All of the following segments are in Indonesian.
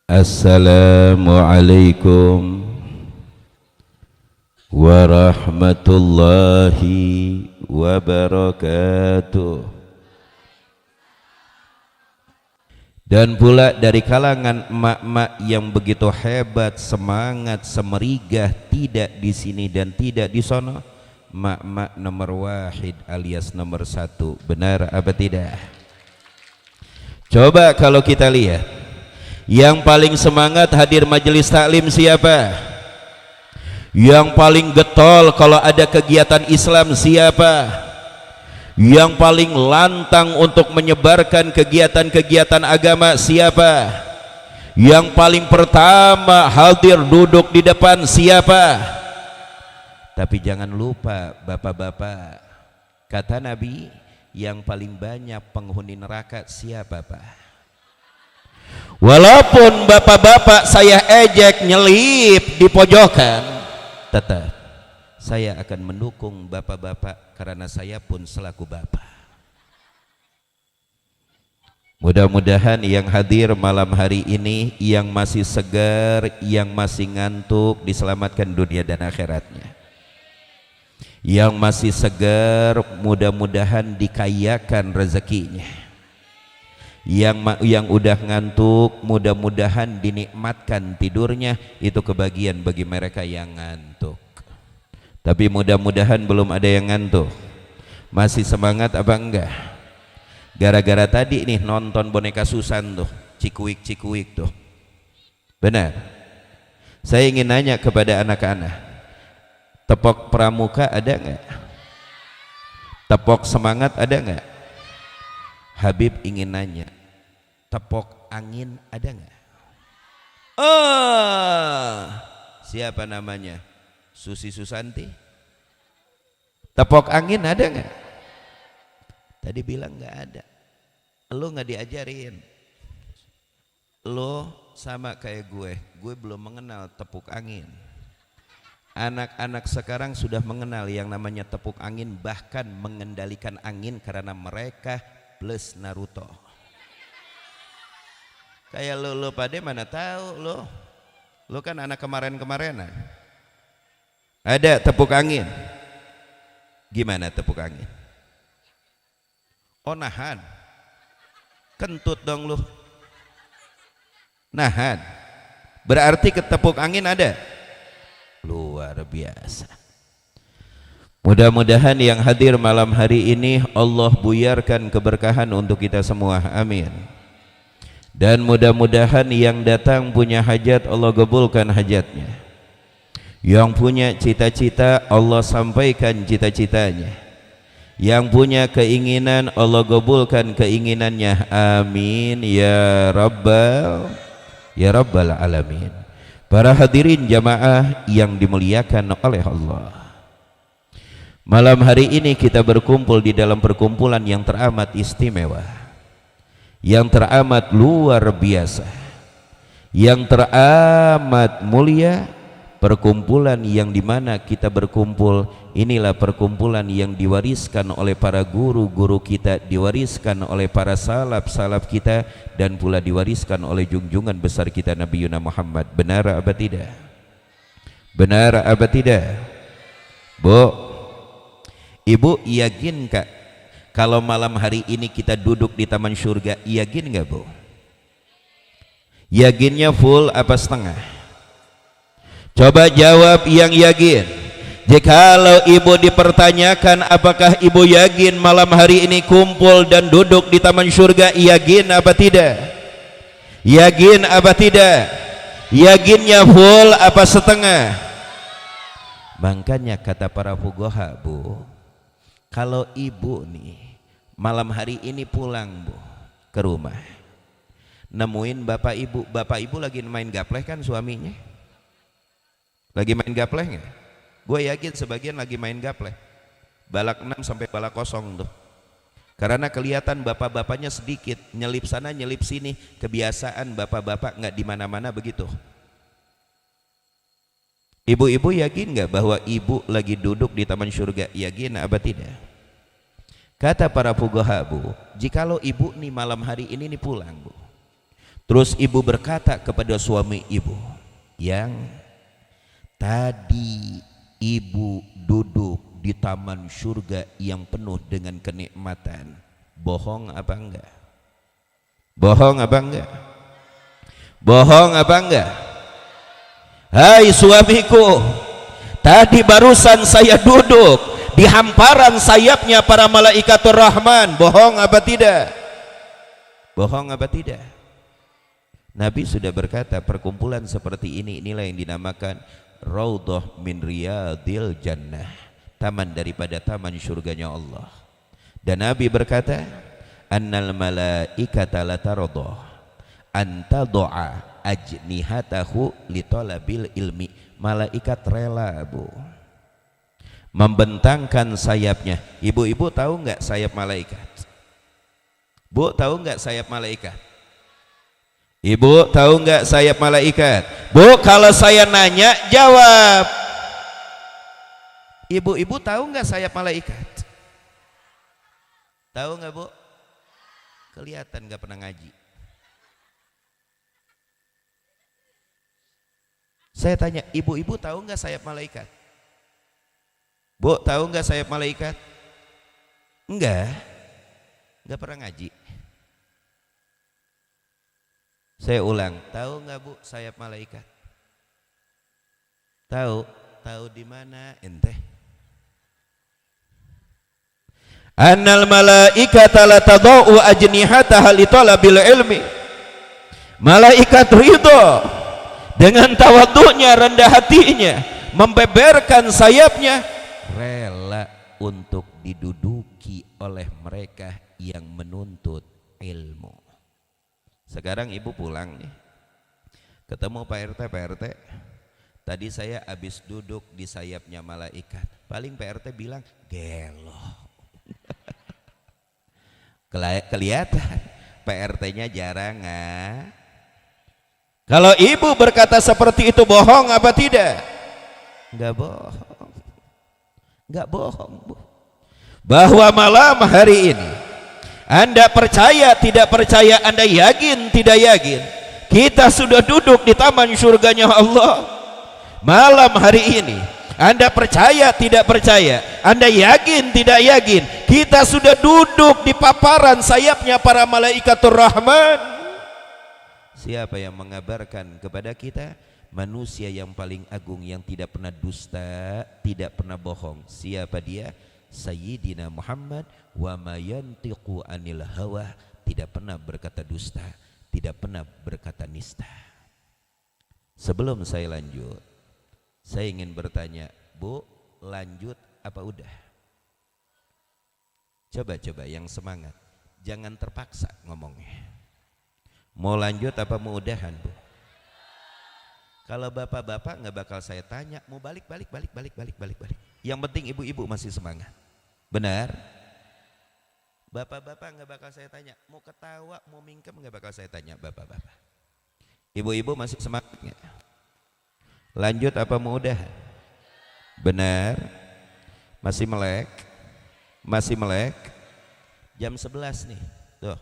Assalamualaikum warahmatullahi wabarakatuh. Dan pula dari kalangan emak-emak yang begitu hebat, semangat, semerigah, tidak di sini dan tidak di sono, emak-emak nomor wahid alias nomor satu. Benar apa tidak? Coba kalau kita lihat, yang paling semangat hadir majelis taklim siapa? Yang paling getol kalau ada kegiatan Islam siapa? Yang paling lantang untuk menyebarkan kegiatan-kegiatan agama siapa? Yang paling pertama hadir duduk di depan siapa? Tapi jangan lupa bapak-bapak, kata Nabi, yang paling banyak penghuni neraka siapa, Pak? Walaupun bapak-bapak saya ejek nyelip di pojokan, tetap saya akan mendukung bapak-bapak karena saya pun selaku bapak. Mudah-mudahan yang hadir malam hari ini, yang masih segar, yang masih ngantuk, diselamatkan dunia dan akhiratnya. Yang masih segar, mudah-mudahan dikayakan rezekinya. Yang udah ngantuk, mudah-mudahan dinikmatkan tidurnya. Itu kebagian bagi mereka yang ngantuk. Tapi mudah-mudahan belum ada yang ngantuk. Masih semangat apa enggak? Gara-gara tadi nih nonton boneka Susan tuh, cikuik-cikuik tuh. Benar? Saya ingin nanya kepada anak-anak, tepok pramuka ada enggak? Tepok semangat ada enggak? Habib ingin nanya, tepok angin ada enggak? Siapa namanya? Susi Susanti. Tepok angin ada enggak? Tadi bilang enggak ada. Lu enggak diajarin. Lu sama kayak gue belum mengenal tepuk angin. Anak-anak sekarang sudah mengenal yang namanya tepuk angin, bahkan mengendalikan angin karena mereka plus Naruto. Kayak lu pada mana tahu lu kan anak kemarin-kemarenan. Ada tepuk angin. Gimana tepuk angin? Oh, nahan. Kentut dong lu. Nahan. Berarti ketepuk angin ada. Luar biasa. Mudah-mudahan yang hadir malam hari ini Allah buyarkan keberkahan untuk kita semua, amin. Dan mudah-mudahan yang datang punya hajat, Allah kabulkan hajatnya. Yang punya cita-cita, Allah sampaikan cita-citanya. Yang punya keinginan, Allah kabulkan keinginannya, amin ya rabbal alamin. Para hadirin jamaah yang dimuliakan oleh Allah, malam hari ini kita berkumpul di dalam perkumpulan yang teramat istimewa, yang teramat luar biasa, yang teramat mulia. Perkumpulan yang dimana kita berkumpul, inilah perkumpulan yang diwariskan oleh para guru-guru kita, diwariskan oleh para salaf-salaf kita, dan pula diwariskan oleh junjungan besar kita Nabi Yuna Muhammad. Benar apa tidak? Benar apa tidak? Bu, ibu yakin kak kalau malam hari ini kita duduk di taman surga? Yakin nggak bu? Yakinnya full apa setengah? Coba jawab yang yakin. Jikalau ibu dipertanyakan apakah ibu yakin malam hari ini kumpul dan duduk di taman surga, yakin apa tidak? Yakin apa tidak? Yakinnya full apa setengah? Makanya kata para fuqaha, bu, kalau ibu nih malam hari ini pulang bu ke rumah, nemuin bapak ibu lagi main gapleh kan suaminya? Lagi main gapleh nggak? Gue yakin sebagian lagi main gapleh, balak 6 sampai balak kosong tuh. Karena kelihatan bapak-bapaknya sedikit, nyelip sana nyelip sini. Kebiasaan bapak-bapak nggak di mana-mana begitu. Ibu-ibu yakin nggak bahwa ibu lagi duduk di taman surga? Yakin apa tidak? Kata para fuqaha, bu, jikalau ibu nih malam hari ini nih pulang bu, Terus ibu berkata kepada suami ibu, yang tadi ibu duduk di taman surga yang penuh dengan kenikmatan, bohong apa enggak? Bohong apa enggak? Bohong apa enggak? Hai suamiku, tadi barusan saya duduk di hamparan sayapnya para malaikatur rahman. Bohong apa tidak? Bohong apa tidak? Nabi sudah berkata, perkumpulan seperti ini, inilah yang dinamakan Raudhah min Riyadil Jannah, taman daripada taman surganya Allah. Dan Nabi berkata, annal malaikata la taradha an tad'a ajnihatahu li talabil ilmi. Malaikat rela, Bu, membentangkan sayapnya. Ibu-ibu tahu enggak sayap malaikat? Bu, tahu enggak sayap malaikat? Ibu tahu enggak sayap malaikat? Bu, kalau saya nanya jawab. Ibu-ibu tahu enggak sayap malaikat? Tahu enggak, Bu? Kelihatan enggak pernah ngaji. Saya tanya, ibu-ibu tahu enggak sayap malaikat? Bu, tahu enggak sayap malaikat? Enggak pernah ngaji. Saya ulang, tahu nggak Bu sayap malaikat? Tahu? Tahu di mana ente? Annal malaikata la tadau ajnihataha li talabil ilmi. Malaikat ridho dengan tawadhunya, rendah hatinya, membeberkan sayapnya, rela untuk diduduki oleh mereka yang menuntut ilmu. Sekarang ibu pulang nih, ketemu Pak RT, tadi saya habis duduk di sayapnya malaikat. Paling Pak RT bilang gelo. Kelihatan Pak RT-nya jarang. Kalau ibu berkata seperti itu, bohong apa tidak? Enggak bohong. Enggak bohong, Bu. Bahwa malam hari ini, Anda percaya tidak percaya, Anda yakin tidak yakin, kita sudah duduk di taman surganya Allah malam hari ini. Anda percaya tidak percaya, Anda yakin tidak yakin, kita sudah duduk di paparan sayapnya para malaikatur rahman. Siapa yang mengabarkan kepada kita? Manusia yang paling agung, yang tidak pernah dusta, tidak pernah bohong. Siapa dia? Sayyidina Muhammad. Wa ma yantiqu anil hawa, tidak pernah berkata dusta, tidak pernah berkata nista. Sebelum saya lanjut, saya ingin bertanya, Bu, lanjut apa udah? Coba yang semangat, jangan terpaksa ngomongnya. Mau lanjut apa mau udahan, Bu? Kalau bapak-bapak nggak bakal saya tanya, mau balik. Yang penting ibu-ibu masih semangat. Benar? Bapak-bapak nggak bakal saya tanya, mau ketawa, mau mingkem nggak bakal saya tanya bapak-bapak. Ibu-ibu masih semangat nggak? Lanjut apa mau udah? Benar? Masih melek? Masih melek? Jam 11 nih, tuh.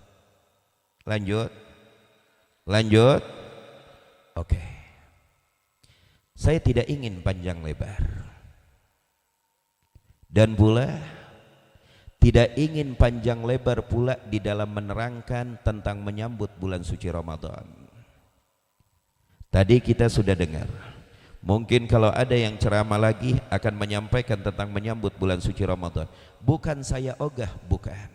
Lanjut. Oke. Saya tidak ingin panjang lebar, dan pula tidak ingin panjang lebar pula di dalam menerangkan tentang menyambut bulan suci Ramadan. Tadi kita sudah dengar, mungkin kalau ada yang ceramah lagi akan menyampaikan tentang menyambut bulan suci Ramadan. Bukan saya ogah, bukan,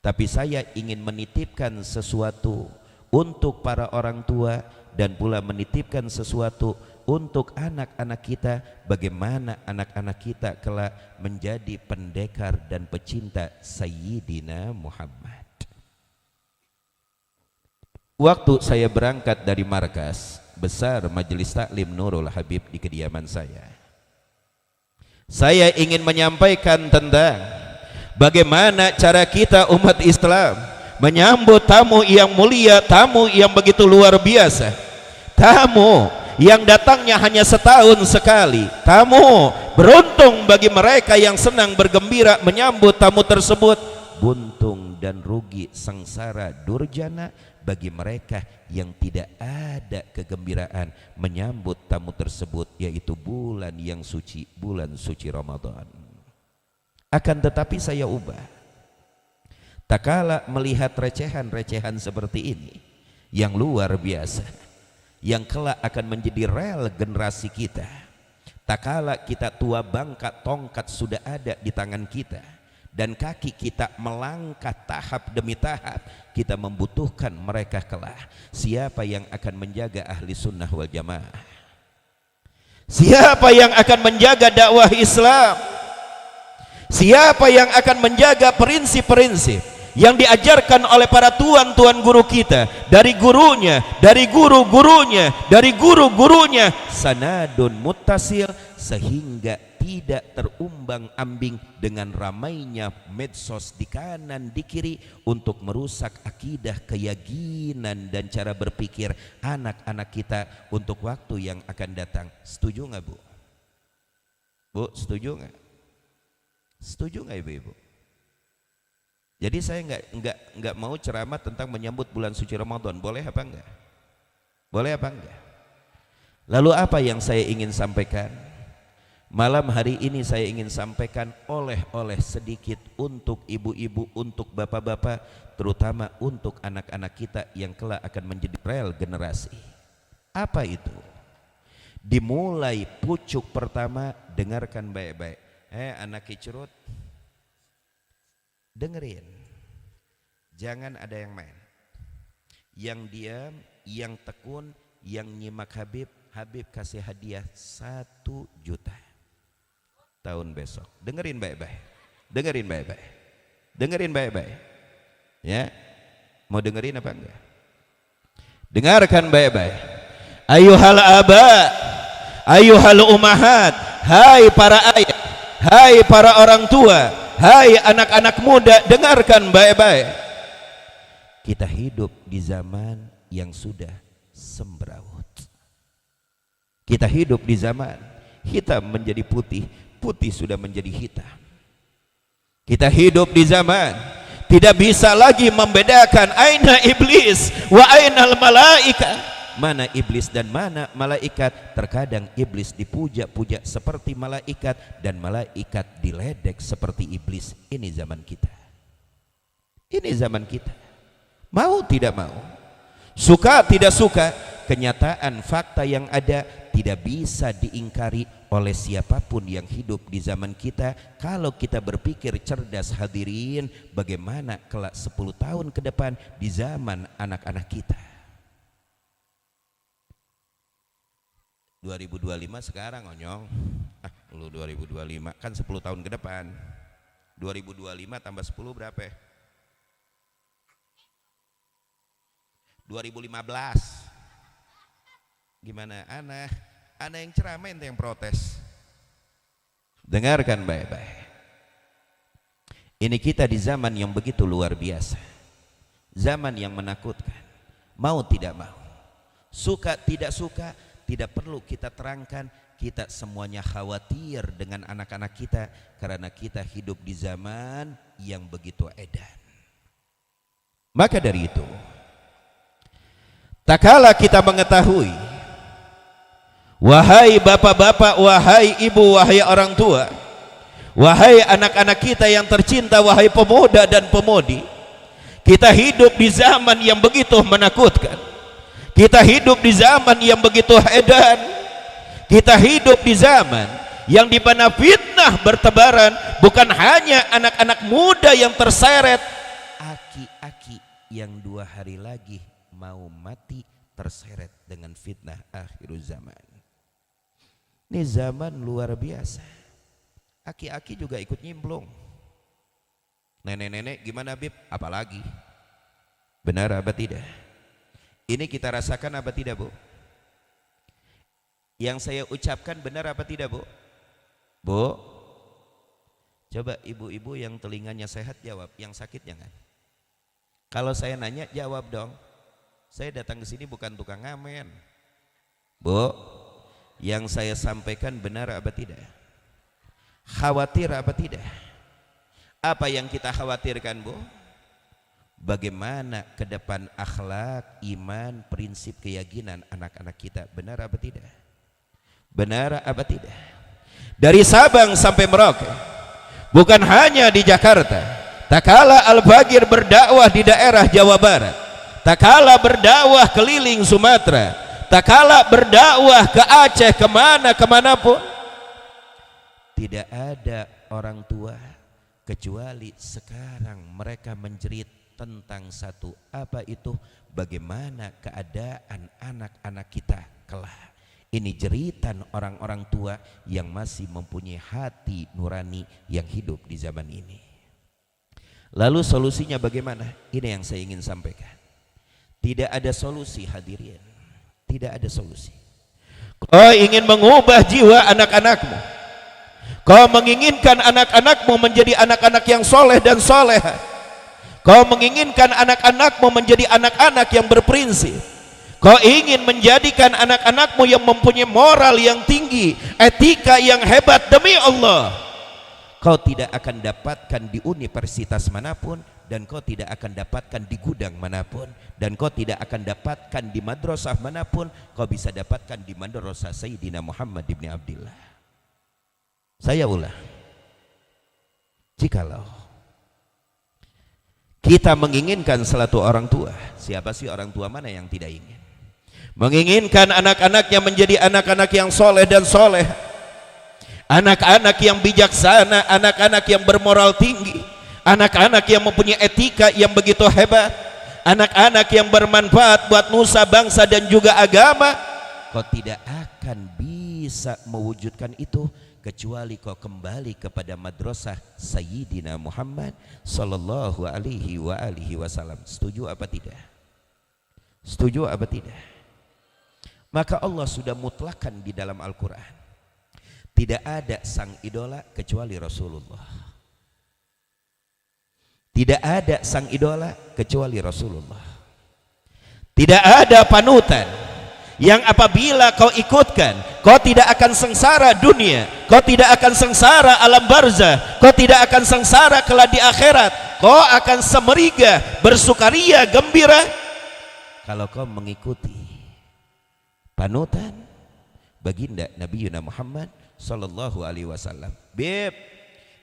tapi saya ingin menitipkan sesuatu untuk para orang tua, dan pula menitipkan sesuatu untuk anak-anak kita, bagaimana anak-anak kita kelak menjadi pendekar dan pecinta Sayyidina Muhammad. Waktu saya berangkat dari markas besar Majelis Taklim Nurul Habib di kediaman saya ingin menyampaikan tentang bagaimana cara kita umat Islam menyambut tamu yang mulia, tamu yang begitu luar biasa, tamu yang datangnya hanya setahun sekali. Tamu beruntung bagi mereka yang senang bergembira menyambut tamu tersebut. Buntung dan rugi, sengsara, durjana bagi mereka yang tidak ada kegembiraan menyambut tamu tersebut, yaitu bulan yang suci, bulan suci Ramadan. Akan tetapi saya ubah, tak kala melihat recehan-recehan seperti ini yang luar biasa, yang kelak akan menjadi rel generasi kita, tak kala kita tua bangka, tongkat sudah ada di tangan kita dan kaki kita melangkah tahap demi tahap, kita membutuhkan mereka kelak. Siapa yang akan menjaga ahli sunnah wal jamaah? Siapa yang akan menjaga dakwah Islam? Siapa yang akan menjaga prinsip-prinsip yang diajarkan oleh para tuan-tuan guru kita, dari gurunya, dari guru-gurunya, dari guru-gurunya, sanadun muttasil, sehingga tidak terumbang-ambing dengan ramainya medsos di kanan di kiri untuk merusak akidah, keyakinan dan cara berpikir anak-anak kita untuk waktu yang akan datang. Setuju nggak Bu? Bu, setuju nggak? Setuju nggak ibu-ibu? Jadi saya nggak mau ceramah tentang menyambut bulan suci Ramadan. Boleh apa enggak? Boleh apa enggak? Lalu apa yang saya ingin sampaikan? Malam hari ini saya ingin sampaikan oleh sedikit untuk ibu-ibu, untuk bapak-bapak, terutama untuk anak-anak kita yang kelak akan menjadi rel generasi. Apa itu? Dimulai pucuk pertama, dengarkan baik-baik. Anak kicurut, dengerin. Jangan ada yang main, yang diam, yang tekun, yang nyimak Habib. Habib kasih hadiah 1 juta tahun besok. Dengerin baik-baik, dengerin baik-baik, dengerin baik-baik ya. Mau dengerin apa enggak? Dengarkan baik-baik. Ayuhal aba, ayuhal umahat, hai para ayah, hai para orang tua, hai anak-anak muda, dengarkan baik-baik. Kita hidup di zaman yang sudah sembraut. Kita hidup di zaman hitam menjadi putih, putih sudah menjadi hitam. Kita hidup di zaman tidak bisa lagi membedakan aina iblis wa ainal malaika, mana iblis dan mana malaikat. Terkadang iblis dipuja-puja seperti malaikat dan malaikat diledek seperti iblis. Ini zaman kita, ini zaman kita. Mau tidak mau, suka tidak suka, kenyataan fakta yang ada tidak bisa diingkari oleh siapapun yang hidup di zaman kita. Kalau kita berpikir cerdas hadirin, bagaimana kelak 10 tahun ke depan di zaman anak-anak kita. 2025 sekarang onyong, lu 2025 kan 10 tahun ke depan. 2025 tambah 10 berapa ya? 2015. Gimana anak yang ceramah, ente yang protes. Dengarkan baik-baik. Ini kita di zaman yang begitu luar biasa, zaman yang menakutkan. Mau tidak mau, suka tidak suka, tidak perlu kita terangkan. Kita semuanya khawatir dengan anak-anak kita karena kita hidup di zaman yang begitu edan. Maka dari itu, tak kala kita mengetahui, wahai bapak-bapak, wahai ibu, wahai orang tua, wahai anak-anak kita yang tercinta, wahai pemuda dan pemudi, kita hidup di zaman yang begitu menakutkan. Kita hidup di zaman yang begitu edan. Kita hidup di zaman yang di mana fitnah bertebaran, bukan hanya anak-anak muda yang terseret, aki-aki yang 2 hari lagi mau mati terseret dengan fitnah akhir zaman. Ini zaman luar biasa. Aki-aki juga ikut nyimplung. Nenek-nenek gimana Bib? Apalagi? Benar apa tidak? Ini kita rasakan apa tidak Bu? Yang saya ucapkan benar apa tidak Bu? Bu, coba ibu-ibu yang telinganya sehat jawab, yang sakit jangan. Kalau saya nanya jawab dong. Saya datang ke sini bukan tukang ngamen. Bu, yang saya sampaikan benar apa tidak? Khawatir apa tidak? Apa yang kita khawatirkan Bu? bagaimana ke depan akhlak, iman, prinsip, keyakinan anak-anak kita. Benar apa tidak? Benar apa tidak? Dari Sabang sampai Merauke, bukan hanya di Jakarta. Tak kala Al-Bagir berdakwah di daerah Jawa Barat, tak kala berdakwah keliling Sumatera, tak kala berdakwah ke Aceh, kemanapun, tidak ada orang tua kecuali sekarang mereka menjerit tentang satu, apa itu? Bagaimana keadaan anak-anak kita kelak. Ini jeritan orang-orang tua yang masih mempunyai hati nurani yang hidup di zaman ini. Lalu solusinya bagaimana? Ini yang saya ingin sampaikan. Tidak ada solusi, hadirin. Tidak ada solusi. Kau ingin mengubah jiwa anak-anakmu, kau menginginkan anak-anakmu menjadi anak-anak yang soleh dan soleha, kau menginginkan anak-anakmu menjadi anak-anak yang berprinsip, kau ingin menjadikan anak-anakmu yang mempunyai moral yang tinggi, etika yang hebat, demi Allah, kau tidak akan dapatkan di universitas manapun, dan kau tidak akan dapatkan di gudang manapun, dan kau tidak akan dapatkan di madrasah manapun. Kau bisa dapatkan di madrasah Sayyidina Muhammad ibn Abdillah. Saya ulang, jikalau kita menginginkan satu orang tua, siapa sih orang tua mana yang tidak ingin menginginkan anak-anaknya menjadi anak-anak yang soleh dan soleh, anak-anak yang bijaksana, anak-anak yang bermoral tinggi, anak-anak yang mempunyai etika yang begitu hebat, anak-anak yang bermanfaat buat nusa bangsa dan juga agama. Kau tidak akan bisa mewujudkan itu kecuali kau kembali kepada madrasah Sayyidina Muhammad sallallahu alaihi wasallam. Setuju apa tidak? Setuju apa tidak? Maka Allah sudah mutlakkan di dalam Al-Quran, tidak ada sang idola kecuali Rasulullah. Tidak ada sang idola kecuali Rasulullah. Tidak ada panutan yang apabila kau ikutkan, kau tidak akan sengsara dunia, kau tidak akan sengsara alam barzah, kau tidak akan sengsara kelak di akhirat. Kau akan semeriga, bersukaria, gembira kalau kau mengikuti panutan baginda Nabi Muhammad sallallahu alaihi wasallam. Beb,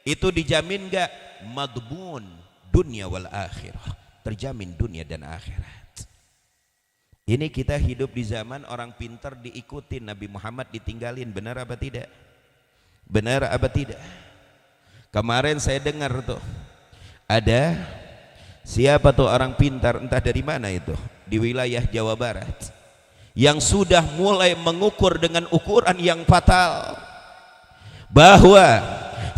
itu dijamin gak? Madmun dunia wal akhirah, terjamin dunia dan akhirat. Ini kita hidup di zaman orang pintar diikutin, Nabi Muhammad ditinggalin. Benar apa tidak? Benar apa tidak? Kemarin saya dengar tuh ada siapa tuh orang pintar, entah dari mana itu, di wilayah Jawa Barat, yang sudah mulai mengukur dengan ukuran yang fatal, bahwa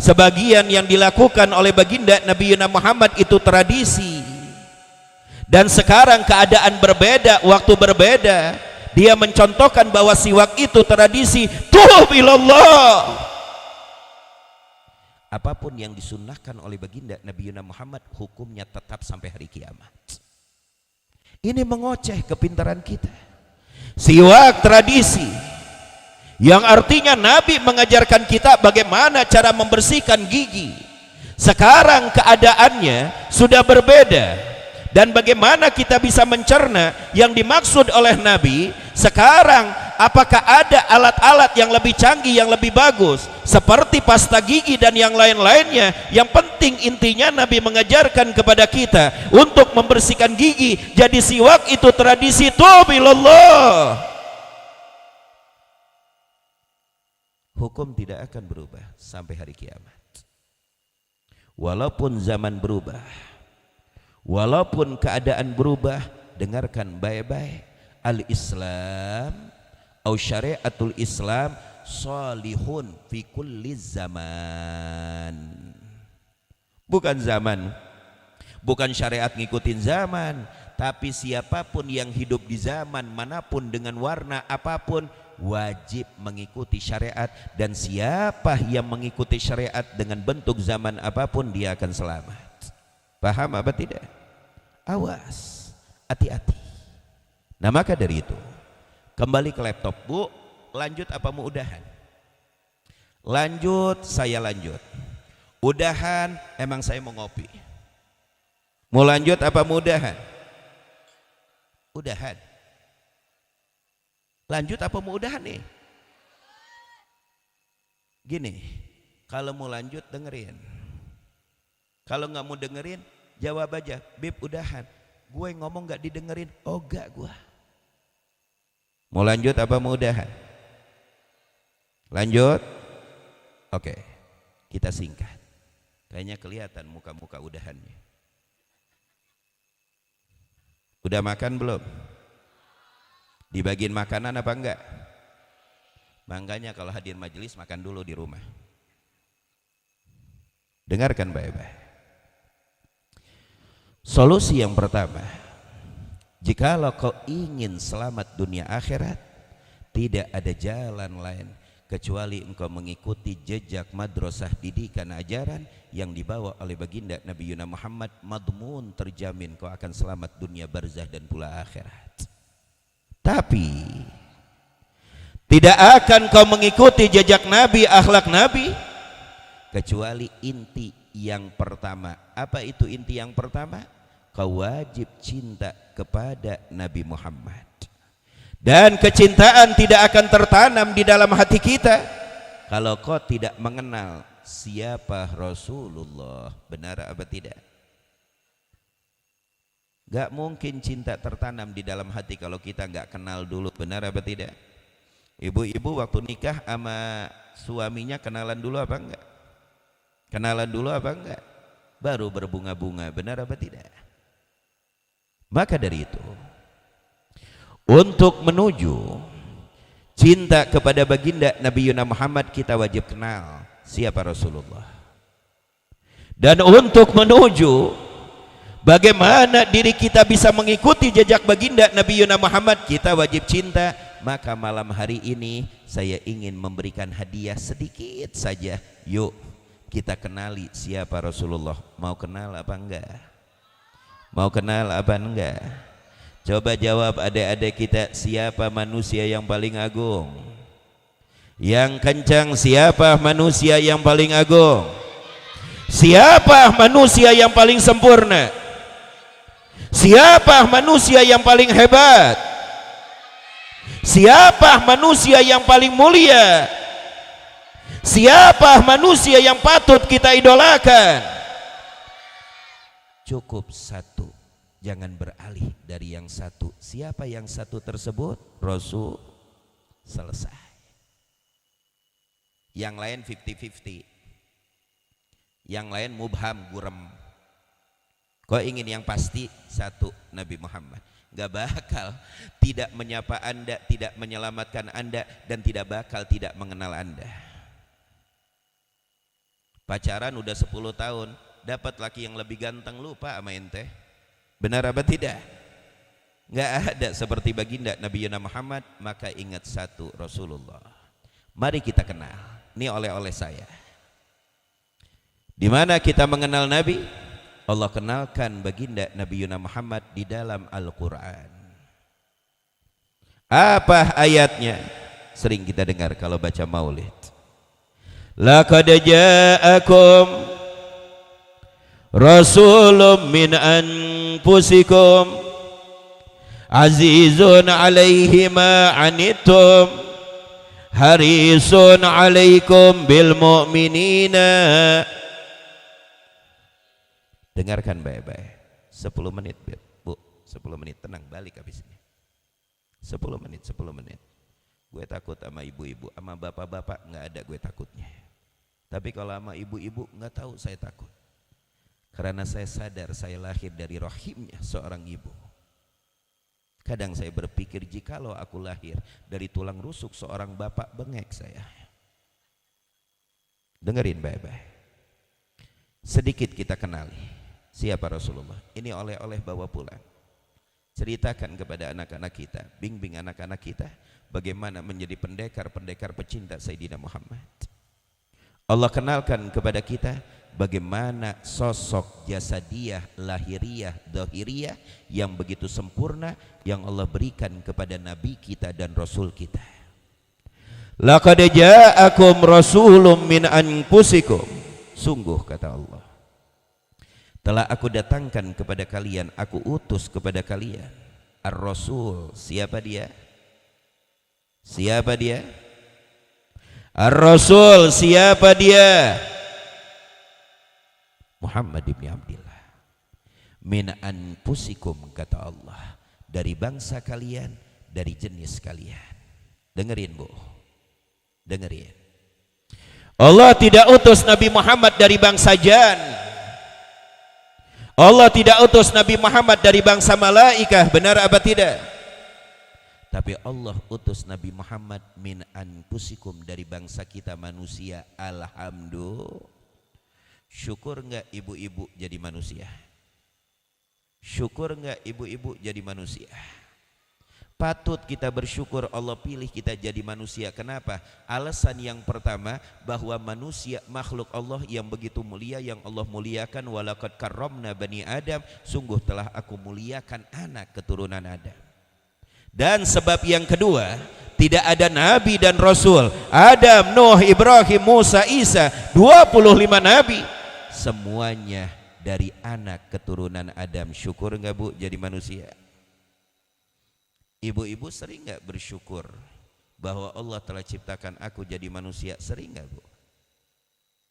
sebagian yang dilakukan oleh baginda Nabi Muhammad itu tradisi, dan sekarang keadaan berbeda, waktu berbeda. Dia mencontohkan bahwa siwak itu tradisi. Tub ilallah. Apapun yang disunnahkan oleh baginda Nabi Muhammad, hukumnya tetap sampai hari kiamat. Ini mengoceh kepintaran kita. Siwak tradisi, yang artinya Nabi mengajarkan kita bagaimana cara membersihkan gigi. Sekarang keadaannya sudah berbeda, dan bagaimana kita bisa mencerna yang dimaksud oleh Nabi. Sekarang apakah ada alat-alat yang lebih canggih, yang lebih bagus seperti pasta gigi dan yang lain-lainnya? Yang penting intinya Nabi mengajarkan kepada kita untuk membersihkan gigi. Jadi siwak itu tradisi. Tubillallah. Hukum tidak akan berubah sampai hari kiamat. Walaupun zaman berubah, walaupun keadaan berubah, dengarkan baik-baik. Al-Islam atau syariatul Islam salihun fi kulli zaman. Bukan zaman, bukan syariat ngikutin zaman, tapi siapapun yang hidup di zaman manapun dengan warna apapun wajib mengikuti syariat, dan siapa yang mengikuti syariat dengan bentuk zaman apapun dia akan selamat. Paham apa tidak? Awas, hati-hati. Nah maka dari itu, kembali ke laptop. Bu, lanjut apa mau udahan? Lanjut, saya lanjut. Udahan, emang saya mau ngopi. Mau lanjut apa mudahan? Udahan. Lanjut apa mau udahan nih? Gini, kalau mau lanjut dengerin. Kalau nggak mau dengerin, jawab aja, Bib udahan. Gue ngomong nggak didengerin, oh gak gue. Mau lanjut apa mau udahan? Lanjut? Oke, kita singkat. Kayaknya kelihatan muka-muka udahannya. Udah makan belum? Dibagiin makanan apa enggak? Makanya kalau hadir majelis makan dulu di rumah. Dengarkan baik-baik. Solusi yang pertama, jikalau kau ingin selamat dunia akhirat, tidak ada jalan lain kecuali engkau mengikuti jejak madrasah didikan ajaran yang dibawa oleh baginda Nabi Yuna Muhammad. Madmun terjamin kau akan selamat dunia barzah dan pula akhirat. Tapi tidak akan kau mengikuti jejak Nabi, akhlak Nabi, kecuali inti yang pertama. Apa itu inti yang pertama? Kau wajib cinta kepada Nabi Muhammad. Dan kecintaan tidak akan tertanam di dalam hati kita kalau kau tidak mengenal siapa Rasulullah. Benar apa tidak? Gak mungkin cinta tertanam di dalam hati kalau kita gak kenal dulu. Benar apa tidak? Ibu-ibu waktu nikah sama suaminya kenalan dulu apa enggak? Kenalan dulu apa enggak? Baru berbunga-bunga. Benar apa tidak? Maka dari itu, untuk menuju cinta kepada baginda Nabi Yuna Muhammad, kita wajib kenal siapa Rasulullah. Dan untuk menuju bagaimana diri kita bisa mengikuti jejak baginda Nabi Yuna Muhammad, kita wajib cinta. Maka malam hari ini saya ingin memberikan hadiah sedikit saja. Yuk kita kenali siapa Rasulullah. Mau kenal apa enggak? Mau kenal apa enggak? Coba jawab adik-adik kita, siapa manusia yang paling agung? Yang kencang, siapa manusia yang paling agung? Siapa manusia yang paling sempurna? Siapa manusia yang paling hebat? Siapa manusia yang paling mulia? Siapa manusia yang patut kita idolakan? Cukup satu, jangan beralih dari yang satu. Siapa yang satu tersebut? Rasul. Selesai. Yang lain 50-50, yang lain mubham, gurem. Kau ingin yang pasti satu, Nabi Muhammad. Gak bakal tidak menyapa anda, tidak menyelamatkan anda, dan tidak bakal tidak mengenal anda. Pacaran udah 10 tahun, dapat laki yang lebih ganteng, lupa sama ente. Benar apa tidak? Gak ada seperti baginda Nabi Yuna Muhammad. Maka ingat satu, Rasulullah. Mari kita kenal. Ini oleh-oleh saya. Di mana kita mengenal Nabi? Allah kenalkan baginda Nabi Yuna Muhammad di dalam Al-Quran. Apa ayatnya? Sering kita dengar kalau baca maulid. Laqad ja'akum rasulun min anfusikum azizun alaihi ma anittum harisun alaikum bil mu'minina. Dengarkan baik-baik. 10 menit Bu, 10 menit, tenang, balik habis ini. 10 menit. Gue takut sama ibu-ibu, sama bapak-bapak nggak ada gue takutnya. Tapi kalau sama ibu-ibu nggak tahu saya takut. Karena saya sadar saya lahir dari rahimnya seorang ibu. Kadang saya berpikir jikalau aku lahir dari tulang rusuk seorang bapak, bengek saya. Dengerin baik-baik. Sedikit kita kenali siapa Rasulullah. Ini oleh-oleh bawa pulang. Ceritakan kepada anak-anak kita, bimbing anak-anak kita bagaimana menjadi pendekar-pendekar pecinta Sayyidina Muhammad. Allah kenalkan kepada kita bagaimana sosok jasadiyah, lahiriah, dhahiriyah yang begitu sempurna yang Allah berikan kepada Nabi kita dan Rasul kita. Laqad ja'akum rasulun min anfusikum. Sungguh kata Allah, telah aku datangkan kepada kalian, aku utus kepada kalian Ar-Rasul. Siapa dia? Siapa dia? Ar-Rasul. Siapa dia? Muhammad ibn Abdillah. Min anfusikum, kata Allah, dari bangsa kalian, dari jenis kalian. Dengerin Bu, dengerin. Allah tidak utus Nabi Muhammad dari bangsa Jan. Allah tidak utus Nabi Muhammad dari bangsa malaikah, benar apa tidak? Tapi Allah utus Nabi Muhammad min anfusikum, dari bangsa kita manusia. Alhamdulillah. Syukur enggak ibu-ibu jadi manusia? Syukur enggak ibu-ibu jadi manusia? Patut kita bersyukur Allah pilih kita jadi manusia. Kenapa? Alasan yang pertama, bahwa manusia makhluk Allah yang begitu mulia, yang Allah muliakan. Walaqad karramna bani Adam, sungguh telah aku muliakan anak keturunan Adam. Dan sebab yang kedua, tidak ada nabi dan rasul. Adam, Nuh, Ibrahim, Musa, Isa, 25 nabi, semuanya dari anak keturunan Adam. Syukur enggak Bu jadi manusia? Ibu-ibu sering nggak bersyukur bahwa Allah telah ciptakan aku jadi manusia? Sering nggak Bu?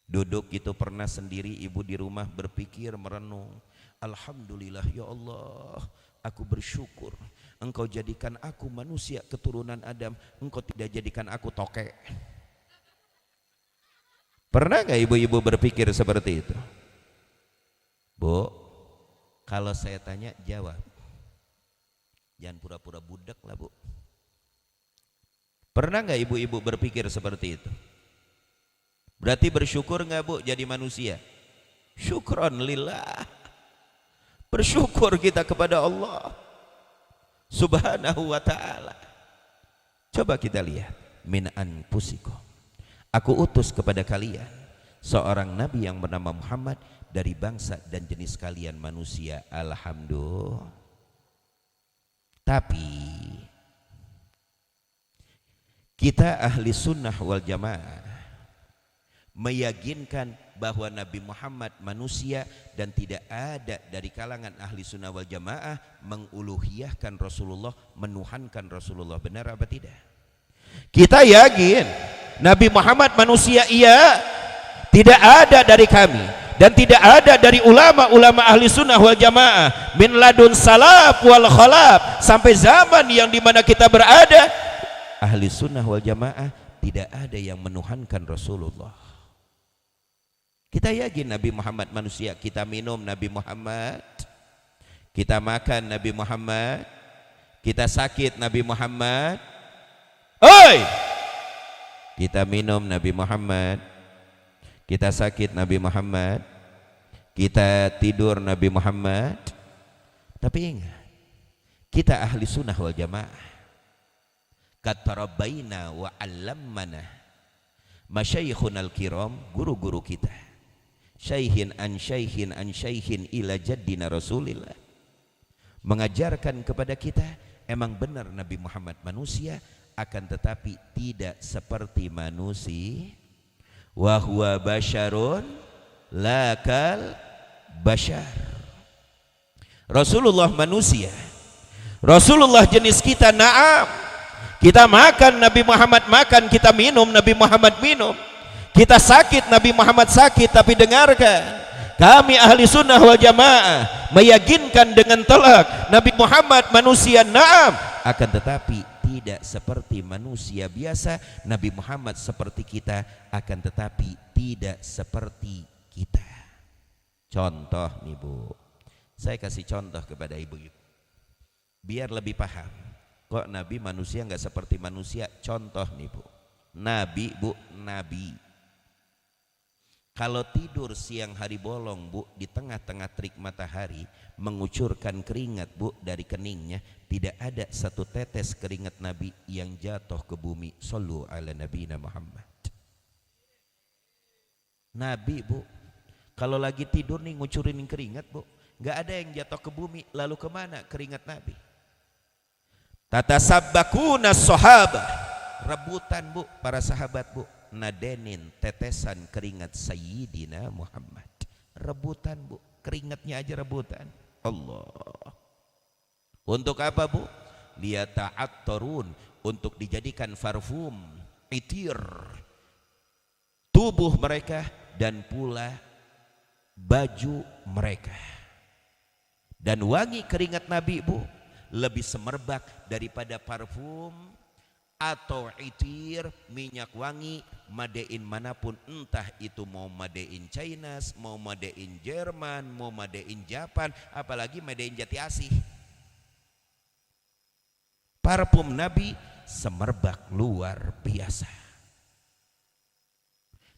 Duduk gitu pernah sendiri ibu di rumah berpikir, merenung, alhamdulillah ya Allah, aku bersyukur Engkau jadikan aku manusia keturunan Adam, Engkau tidak jadikan aku tokek. Pernah nggak ibu-ibu berpikir seperti itu? Bu, kalau saya tanya jawab. Jangan pura-pura budak lah Bu. Pernah nggak ibu-ibu berpikir seperti itu? Berarti bersyukur nggak Bu jadi manusia? Syukron lillah. Bersyukur kita kepada Allah Subhanahu wa ta'ala. Coba kita lihat. Min anfusikum, aku utus kepada kalian seorang nabi yang bernama Muhammad dari bangsa dan jenis kalian manusia. Alhamdulillah. Tapi kita ahli sunnah wal jamaah meyakinkan bahwa Nabi Muhammad manusia, dan tidak ada dari kalangan ahli sunnah wal jamaah menguluhiyahkan Rasulullah, menuhankan Rasulullah. Benar apa tidak? Kita yakin Nabi Muhammad manusia, iya. Tidak ada dari kami dan tidak ada dari ulama-ulama ahli sunnah wal jamaah min ladun salaf wal khalaf, sampai zaman yang dimana kita berada, ahli sunnah wal jamaah tidak ada yang menuhankan Rasulullah. Kita yakin Nabi Muhammad manusia. Kita minum Nabi Muhammad, kita makan Nabi Muhammad, kita sakit Nabi Muhammad. Oi, kita minum Nabi Muhammad, kita sakit Nabi Muhammad, kita tidur Nabi Muhammad. Tapi ingat, kita ahli sunnah wal jamaah, katarabbaina wa 'allamana masyayikhunal kiram, guru-guru kita, syaihin an syaihin an syaihin ila jaddina Rasulillah, mengajarkan kepada kita, emang benar Nabi Muhammad manusia, akan tetapi tidak seperti manusia. Wa huwa basyarun lakal basyar. Rasulullah manusia, Rasulullah jenis kita. Naam, kita makan Nabi Muhammad makan, kita minum Nabi Muhammad minum, kita sakit Nabi Muhammad sakit. Tapi dengarkan, kami ahli sunnah wal jamaah meyakinkan dengan telak Nabi Muhammad manusia. Naam, akan tetapi tidak seperti manusia biasa. Nabi Muhammad seperti kita, akan tetapi tidak seperti kita. Contoh nih Bu, saya kasih contoh kepada ibu-ibu biar lebih paham. Kok Nabi manusia nggak seperti manusia? Contoh nih Bu, Nabi Bu, Nabi kalau tidur siang hari bolong Bu, di tengah-tengah terik matahari, mengucurkan keringat Bu dari keningnya, tidak ada satu tetes keringat Nabi yang jatuh ke bumi. Shallu ala nabiyina Muhammad. Nabi Bu, kalau lagi tidur nih ngucurin keringat Bu, nggak ada yang jatuh ke bumi. Lalu kemana keringat Nabi? Tatasabbakuna sahabah, rebutan Bu para sahabat Bu, nadenin tetesan keringat Sayyidina Muhammad. Rebutan Bu. keringatnya aja rebutan. Allah. Untuk apa, Bu? Liyata'attarun, untuk dijadikan parfum, itir tubuh mereka dan pula baju mereka. Dan wangi keringat Nabi, Bu, lebih semerbak daripada parfum atau itir, minyak wangi made in manapun, entah itu mau made in China, mau made in Jerman, mau made in Japan, apalagi made in Jati Asih. Parfum Nabi semerbak luar biasa.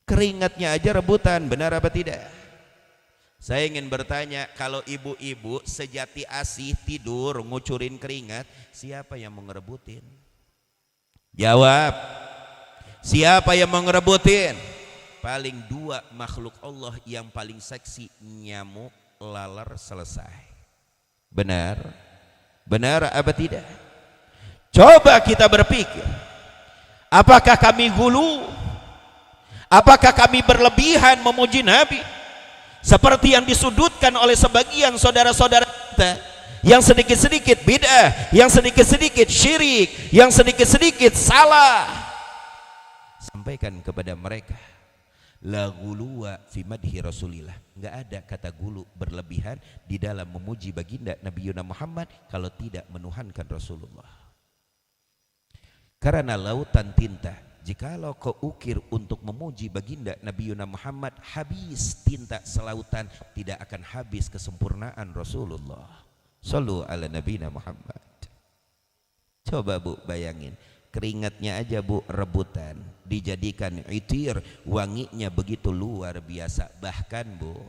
Keringatnya aja rebutan, benar apa tidak? Saya ingin bertanya, kalau ibu-ibu sejati asih tidur ngucurin keringat, siapa yang mau ngerebutin? Jawab. Siapa yang mau ngerebutin? Paling dua makhluk Allah yang paling seksi, nyamuk, laler, selesai. Benar? Benar apa tidak? Coba kita berpikir, apakah kami gulu? Apakah kami berlebihan memuji Nabi? Seperti yang disudutkan oleh sebagian saudara-saudara kita, yang sedikit-sedikit bid'ah, yang sedikit-sedikit syirik, yang sedikit-sedikit salah. Sampaikan kepada mereka, la guluwa fi madhi Rasulillah. Enggak ada kata gulu, berlebihan di dalam memuji baginda Nabi Muhammad kalau tidak menuhankan Rasulullah. Karena lautan tinta, jikalau kau ukir untuk memuji baginda Nabi Muhammad, habis tinta selautan, tidak akan habis kesempurnaan Rasulullah. Sallu ala Nabi Muhammad. Coba Bu bayangin, keringatnya aja Bu rebutan, dijadikan itir, wanginya begitu luar biasa. Bahkan Bu,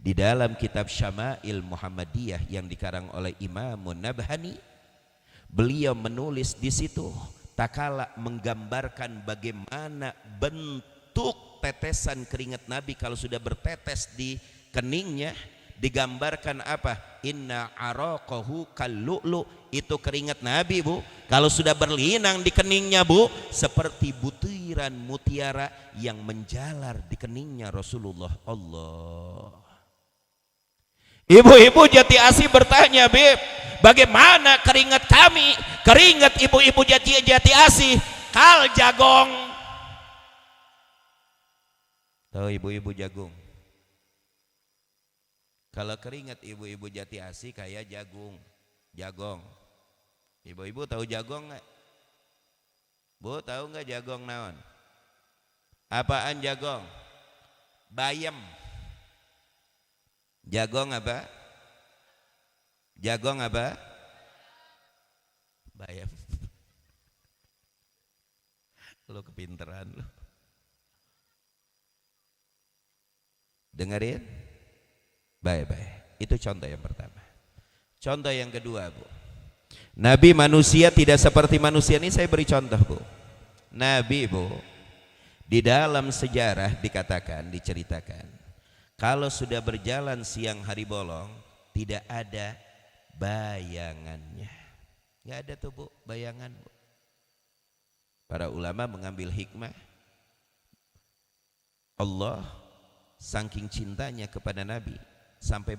di dalam kitab Syama'il Muhammadiyah yang dikarang oleh Imamun Nabhani, beliau menulis di situ, tak kala menggambarkan bagaimana bentuk tetesan keringat Nabi kalau sudah bertetes di keningnya, digambarkan apa? Inna araqahu kallu'lu, itu keringat Nabi, Bu, kalau sudah berlinang di keningnya, Bu, seperti butiran mutiara yang menjalar di keningnya Rasulullah. Allah. Ibu-ibu Jati Asih bertanya, Beb, bagaimana keringat kami, keringat ibu-ibu Jati Asih, kal jagong. Tahu ibu-ibu jagung? Kalau keringat ibu-ibu Jati Asih kayak jagong. Ibu-ibu tahu jagong nggak? Bu, tahu nggak jagong naon? Apaan jagong? Bayam. Jagong apa? Jagong apa? Bayam. Lo kepinteran lo. Dengerin? Baik-baik. Itu contoh yang pertama. Contoh yang kedua, Bu. Nabi manusia tidak seperti manusia, ini saya beri contoh, Bu. Nabi, Bu, di dalam sejarah dikatakan, diceritakan, kalau sudah berjalan siang hari bolong, tidak ada bayangannya. Nggak ada tuh, Bu, bayangan, Bu. Para ulama mengambil hikmah, Allah saking cintanya kepada Nabi, sampai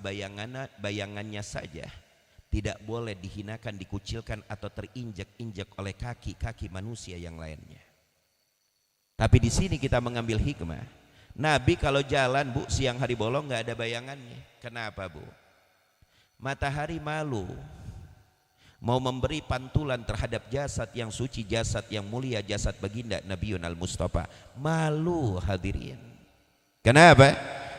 bayangannya saja tidak boleh dihinakan, dikucilkan atau terinjak-injak oleh kaki-kaki manusia yang lainnya. Tapi di sini kita mengambil hikmah, Nabi kalau jalan, Bu, siang hari bolong nggak ada bayangannya. Kenapa, Bu? Matahari malu mau memberi pantulan terhadap jasad yang suci, jasad yang mulia, jasad baginda Nabiun al-Mustafa. Malu, hadirin. Kenapa?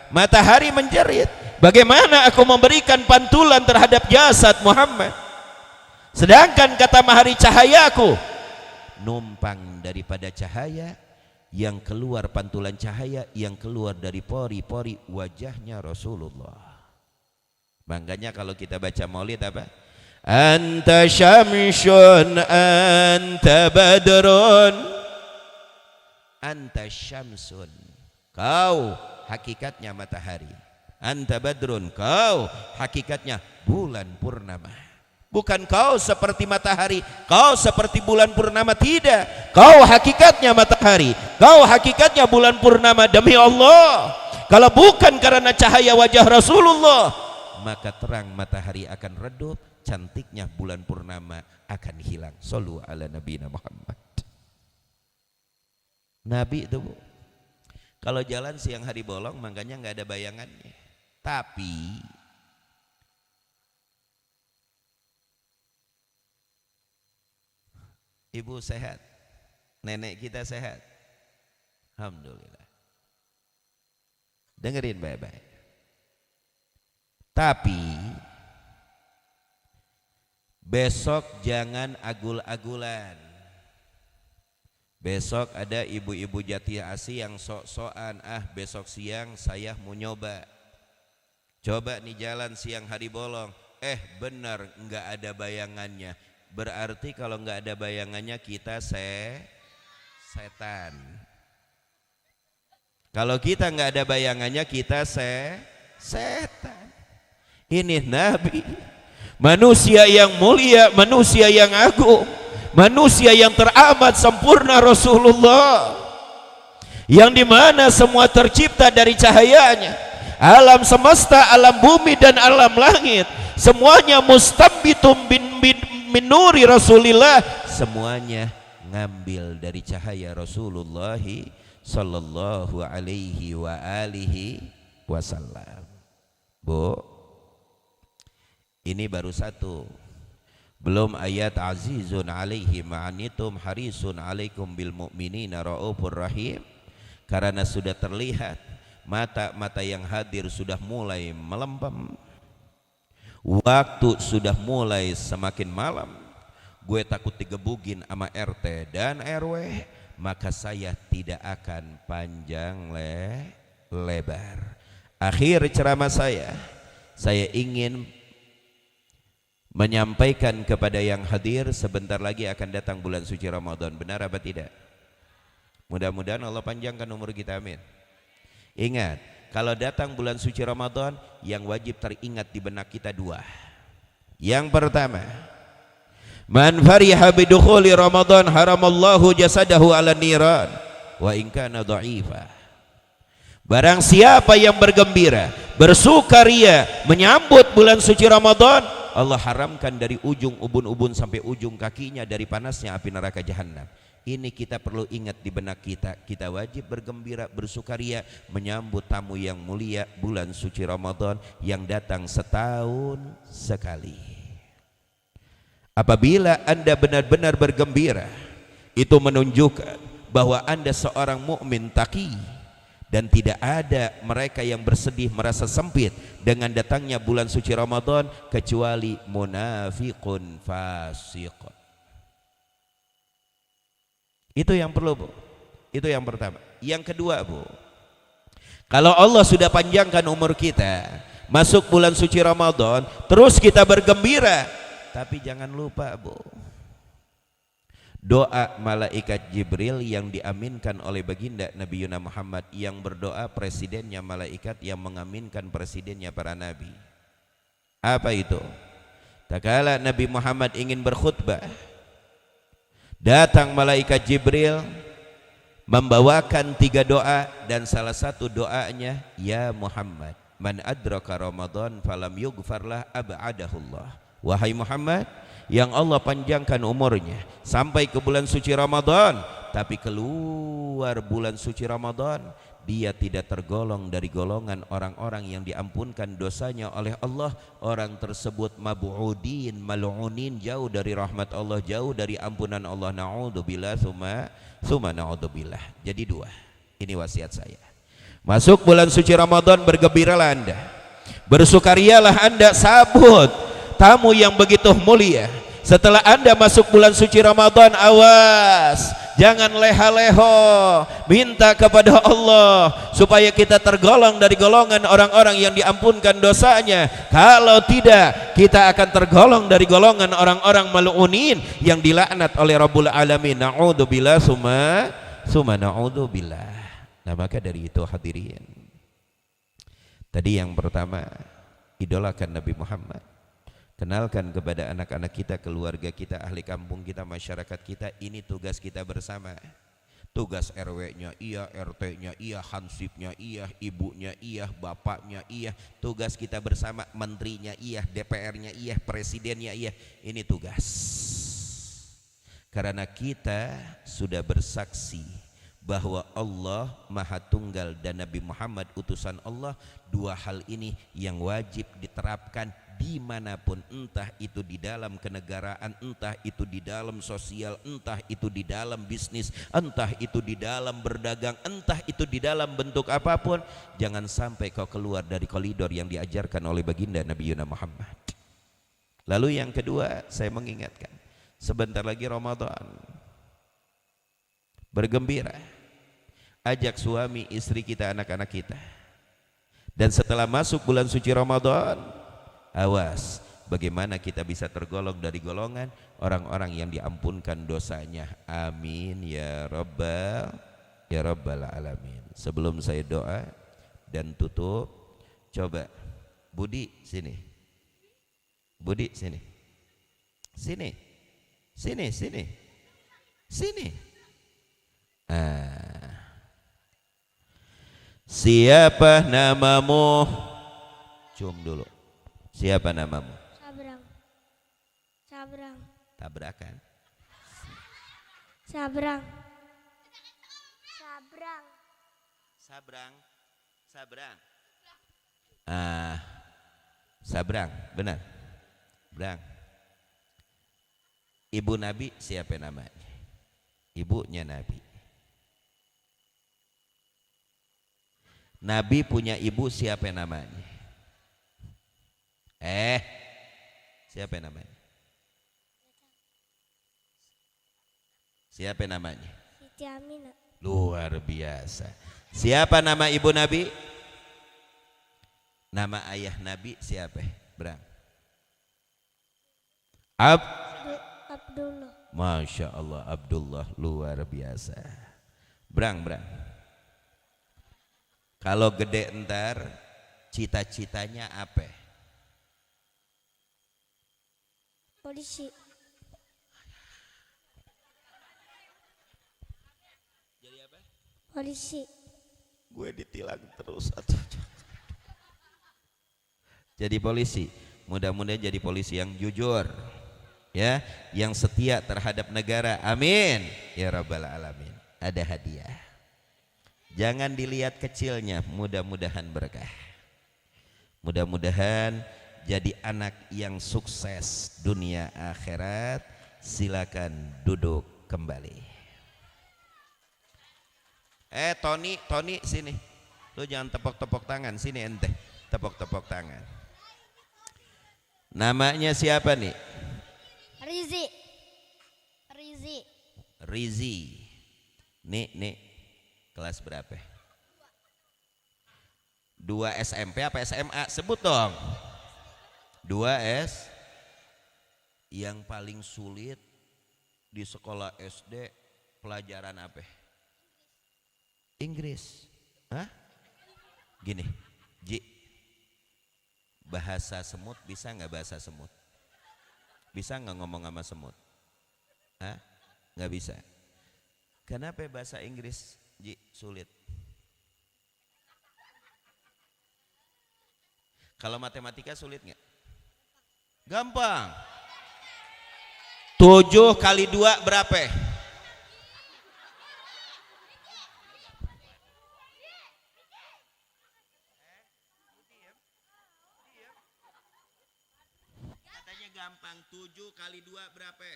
Matahari menjerit, bagaimana aku memberikan pantulan terhadap jasad Muhammad, sedangkan kata matahari, cahayaku numpang daripada cahaya yang keluar, pantulan cahaya yang keluar dari pori-pori wajahnya Rasulullah. Makanya kalau kita baca maulid apa? Anta syamsun anta badrun. Anta syamsun, kau hakikatnya matahari. Anta badrun, kau hakikatnya bulan purnama. Bukan kau seperti matahari, kau seperti bulan purnama, tidak. Kau hakikatnya matahari, kau hakikatnya bulan purnama. Demi Allah, Kalau bukan karena cahaya wajah Rasulullah, maka terang matahari akan redup, cantiknya bulan purnama akan hilang. Shallu ala nabiyina Muhammad. Nabi itu, Bu, kalau jalan siang hari bolong makanya nggak ada bayangannya. Tapi ibu sehat, nenek kita sehat, alhamdulillah. Dengerin baik-baik. Tapi besok jangan agul-agulan. Besok ada ibu-ibu Jati Asi yang sok-sokan, besok siang saya mau nyoba. Coba nih jalan siang hari bolong, benar nggak ada bayangannya. Berarti kalau nggak ada bayangannya kita setan. Kalau kita nggak ada bayangannya kita setan. Ini Nabi, manusia yang mulia, manusia yang agung, manusia yang teramat sempurna Rasulullah, yang dimana semua tercipta dari cahayanya. Alam semesta, alam bumi dan alam langit, semuanya mustabitum min nuri Rasulillah, semuanya ngambil dari cahaya Rasulullah sallallahu alaihi wa alihi wasallam. Bu, ini baru satu, belum ayat azizun alaihi ma'anitum harisun alaikum bil mu'minina raufur rahim. Karena sudah terlihat mata-mata yang hadir sudah mulai melempem, waktu sudah mulai semakin malam, gue takut digebugin sama RT dan RW, maka saya tidak akan panjang lebar. Akhir ceramah saya ingin menyampaikan kepada yang hadir, sebentar lagi akan datang bulan suci Ramadan. Benar apa tidak? Mudah-mudahan Allah panjangkan umur kita, amin. Ingat, kalau datang bulan suci Ramadan, yang wajib teringat di benak kita dua. Yang pertama, man fariha bidukhuli Ramadan haramallahu jasadahu ala niran wa in kana dha'ifa. Barang siapa yang bergembira, bersukaria menyambut bulan suci Ramadan, Allah haramkan dari ujung ubun-ubun sampai ujung kakinya dari panasnya api neraka jahanam. Ini kita perlu ingat di benak kita. Kita wajib bergembira, bersukaria menyambut tamu yang mulia bulan suci Ramadan yang datang setahun sekali. Apabila Anda benar-benar bergembira, itu menunjukkan bahwa Anda seorang mukmin taqi, dan tidak ada mereka yang bersedih merasa sempit dengan datangnya bulan suci Ramadan kecuali munafiqun fasiq. Itu yang perlu, Bu. Itu yang pertama. Yang kedua, Bu, kalau Allah sudah panjangkan umur kita, masuk bulan suci Ramadan, terus kita bergembira, tapi jangan lupa, Bu, doa malaikat Jibril yang diaminkan oleh baginda Nabi Yuna Muhammad, yang berdoa presidennya malaikat, yang mengaminkan presidennya para nabi. Apa itu? Tatkala Nabi Muhammad ingin berkhutbah, datang malaikat Jibril membawakan 3 doa, dan salah satu doanya, ya Muhammad, man adraka Ramadan falam yughfarlah ab'adahullah. Wahai Muhammad, yang Allah panjangkan umurnya sampai ke bulan suci Ramadan, tapi keluar bulan suci Ramadan dia tidak tergolong dari golongan orang-orang yang diampunkan dosanya oleh Allah. Orang tersebut mab'udin, mal'unin, jauh dari rahmat Allah, jauh dari ampunan Allah. Na'udzubillah summa na'udzubillah. Jadi 2, ini wasiat saya. Masuk bulan suci Ramadan, bergembiralah Anda, bersukarialah Anda, sambut tamu yang begitu mulia. Setelah Anda masuk bulan suci Ramadan, awas, jangan leha-leho, minta kepada Allah supaya kita tergolong dari golongan orang-orang yang diampunkan dosanya. Kalau tidak, kita akan tergolong dari golongan orang-orang mal'unin yang dilaknat oleh Rabbul Alamin. Na'udzubillah summa na'udzubillah. Nah, maka dari itu hadirin, tadi yang pertama, idolakan Nabi Muhammad. Kenalkan kepada anak-anak kita, keluarga kita, ahli kampung kita, masyarakat kita. Ini tugas kita bersama. Tugas RW-nya iya, RT-nya iya, hansipnya iya, ibunya iya, bapaknya iya. Tugas kita bersama, menterinya iya, DPR-nya iya, presidennya iya. Ini tugas. Karena kita sudah bersaksi bahwa Allah Maha Tunggal dan Nabi Muhammad utusan Allah. Dua hal ini yang wajib diterapkan dimanapun, entah itu di dalam kenegaraan, entah itu di dalam sosial, entah itu di dalam bisnis, entah itu di dalam berdagang, entah itu di dalam bentuk apapun. Jangan sampai kau keluar dari koridor yang diajarkan oleh baginda Nabi Muhammad. Lalu yang kedua, saya mengingatkan, sebentar lagi Ramadan. Bergembira, ajak suami, istri kita, anak-anak kita. Dan setelah masuk bulan suci Ramadan, awas bagaimana kita bisa tergolong dari golongan orang-orang yang diampunkan dosanya. Amin ya rabbal alamin. Sebelum saya doa dan tutup, coba Budi sini. Budi sini. Sini. Sini, sini. Sini. Siapa namamu? Cium dulu. Siapa namamu? Sabrang. Sabrang. Tabrakan. Sabrang. Sabrang. Sabrang. Sabrang. Sabrang, benar. Brang. Ibu Nabi siapa namanya? Ibunya Nabi. Nabi punya ibu siapa namanya? Siapa namanya? Siapa namanya? Siti Aminah. Luar biasa. Siapa nama ibu Nabi? Nama ayah Nabi siapa? Brang. Abdullah. Masya Allah, Abdullah, luar biasa. Brang. Kalau gede entar, cita-citanya apa? Polisi. Jadi apa? Polisi. Gue ditilang terus atau jadi polisi. Mudah-mudahan jadi polisi yang jujur, ya, yang setia terhadap negara. Amin ya rabbal alamin. Ada hadiah. Jangan dilihat kecilnya, mudah-mudahan berkah. Mudah-mudahan jadi anak yang sukses dunia akhirat. Silakan duduk kembali. Tony sini. Lu jangan tepok-tepok tangan, sini ente. Tepok-tepok tangan. Namanya siapa nih? Rizi. Nih. Kelas berapa? 2 SMP apa SMA? Sebut dong. 2 S. Yang paling sulit di sekolah SD pelajaran apa? Inggris. Hah? Gini, Ji. Bahasa semut bisa nggak bahasa semut? Bisa nggak ngomong sama semut? Hah? Nggak bisa. Kenapa bahasa Inggris, Ji, sulit? Kalau matematika sulit nggak? Gampang. 7 kali 2 berapa? Katanya gampang. 7 kali 2 berapa?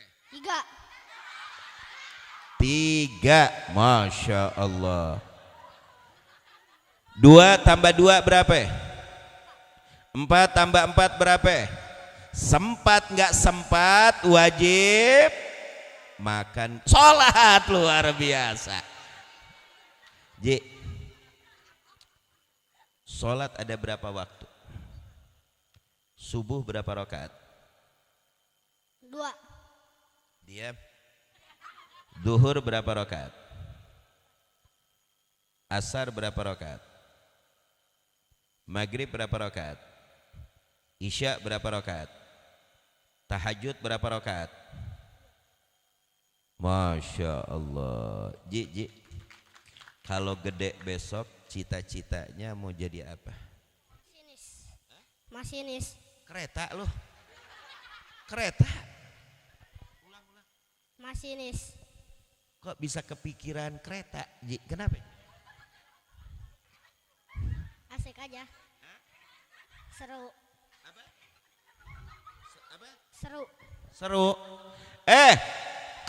3. Masya Allah. 2 tambah 2 berapa? 4 tambah 4 berapa? Sempat nggak sempat wajib makan sholat. Luar biasa. Ji, sholat ada berapa waktu? Subuh berapa rakaat? 2. Diam. Duhur berapa rakaat? Asar berapa rakaat? Maghrib berapa rakaat? Isya berapa rakaat? Tahajud berapa rakaat? Masya Allah. Ji, Kalau gede besok cita-citanya mau jadi apa? Masinis. Masinis. Kereta loh. Kereta. Masinis. Kok bisa kepikiran kereta? Kenapa? Asik aja. Seru. Apa? Seru. Seru.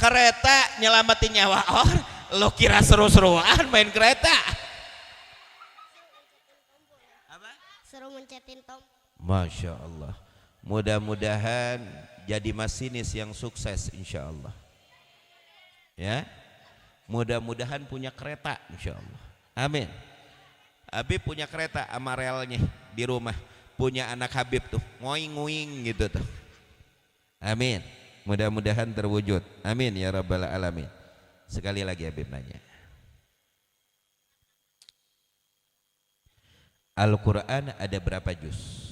Kereta nyelamatin nyawa orang. Lo kira seru-seruan main kereta? Apa? Seru mencetin tombol. Masya Allah. Mudah-mudahan jadi masinis yang sukses insya Allah. Ya, mudah-mudahan punya kereta insya Allah. Amin. Habib punya kereta sama relnya di rumah. Punya anak Habib tuh, ngoing-ngoing gitu tuh. Amin. Mudah-mudahan terwujud. Amin ya rabbal alamin. Sekali lagi Habib nanya. Al-Quran ada berapa juz?